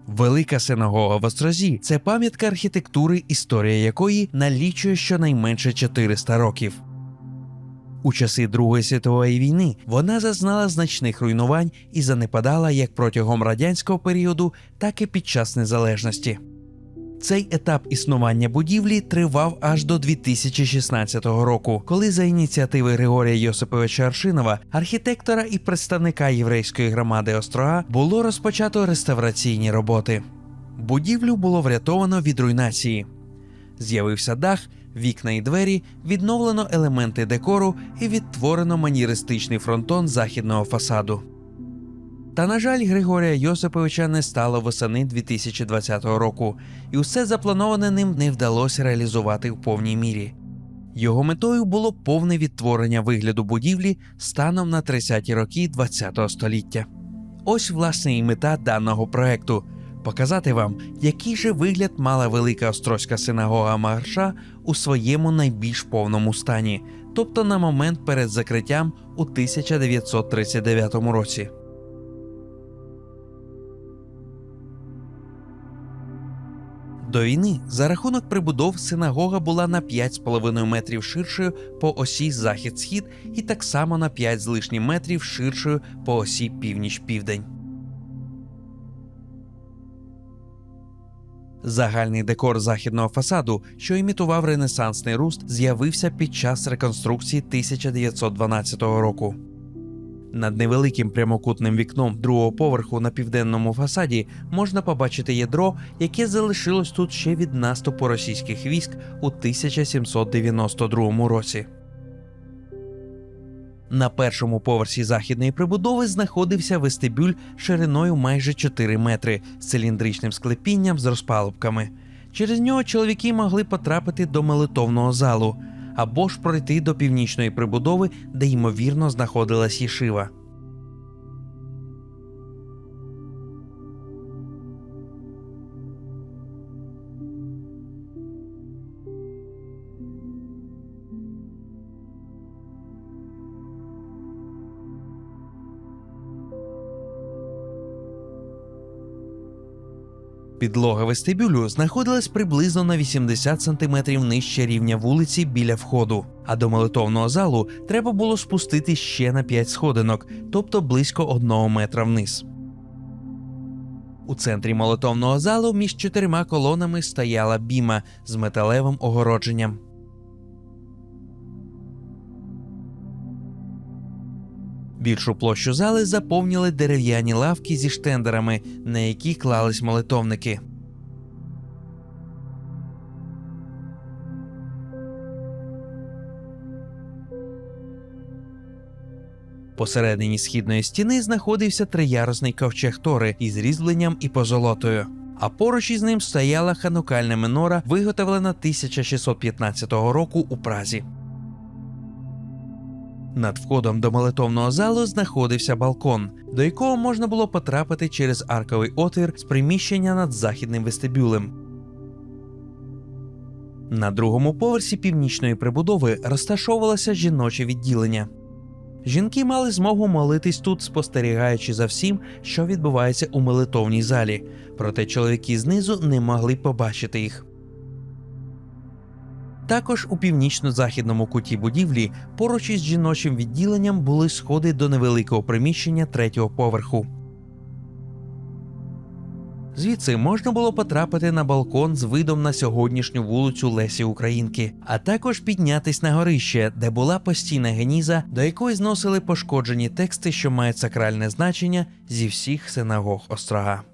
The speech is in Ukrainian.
Велика синагога в Острозі – це пам'ятка архітектури, історія якої налічує щонайменше 400 років. У часи Другої світової війни вона зазнала значних руйнувань і занепадала як протягом радянського періоду, так і під час незалежності. Цей етап існування будівлі тривав аж до 2016 року, коли за ініціативи Григорія Йосиповича Аршинова, архітектора і представника єврейської громади Острога, було розпочато реставраційні роботи. Будівлю було врятовано від руйнації. З'явився дах, вікна і двері, відновлено елементи декору і відтворено манєристичний фронтон західного фасаду. Та, на жаль, Григорія Йосиповича не стало восени 2020 року, і усе заплановане ним не вдалося реалізувати в повній мірі. Його метою було повне відтворення вигляду будівлі станом на 30-ті роки ХХ століття. Ось, власне, і мета даного проекту – показати вам, який же вигляд мала Велика Острозька синагога Магарша у своєму найбільш повному стані, тобто на момент перед закриттям у 1939 році. До війни за рахунок прибудов синагога була на 5,5 метрів ширшою по осі захід-схід і так само на 5 з лишнім метрів ширшою по осі північ-південь. Загальний декор західного фасаду, що імітував ренесансний руст, з'явився під час реконструкції 1912 року. Над невеликим прямокутним вікном другого поверху на південному фасаді можна побачити ядро, яке залишилось тут ще від наступу російських військ у 1792 році. На першому поверсі західної прибудови знаходився вестибюль шириною майже 4 метри з циліндричним склепінням з розпалубками. Через нього чоловіки могли потрапити до молитовного залу, або ж пройти до північної прибудови, де, ймовірно, знаходилась єшива. Підлога вестибюлю знаходилась приблизно на 80 см нижче рівня вулиці біля входу, а до молитовного залу треба було спустити ще на 5 сходинок, тобто близько 1 метра вниз. У центрі молитовного залу між 4 колонами стояла біма з металевим огородженням. Більшу площу зали заповнили дерев'яні лавки зі штендерами, на які клались молитовники. Посередині східної стіни знаходився триярусний ковчег Тори із різьбленням і позолотою, а поруч із ним стояла ханукальна менора, виготовлена 1615 року у Празі. Над входом до молитовного залу знаходився балкон, до якого можна було потрапити через арковий отвір з приміщення над західним вестибюлем. На другому поверсі північної прибудови розташовувалося жіноче відділення. Жінки мали змогу молитись тут, спостерігаючи за всім, що відбувається у молитовній залі, проте чоловіки знизу не могли побачити їх. Також у північно-західному куті будівлі поруч із жіночим відділенням були сходи до невеликого приміщення 3-го поверху. Звідси можна було потрапити на балкон з видом на сьогоднішню вулицю Лесі Українки, а також піднятись на горище, де була постійна геніза, до якої зносили пошкоджені тексти, що мають сакральне значення зі всіх синагог Острога.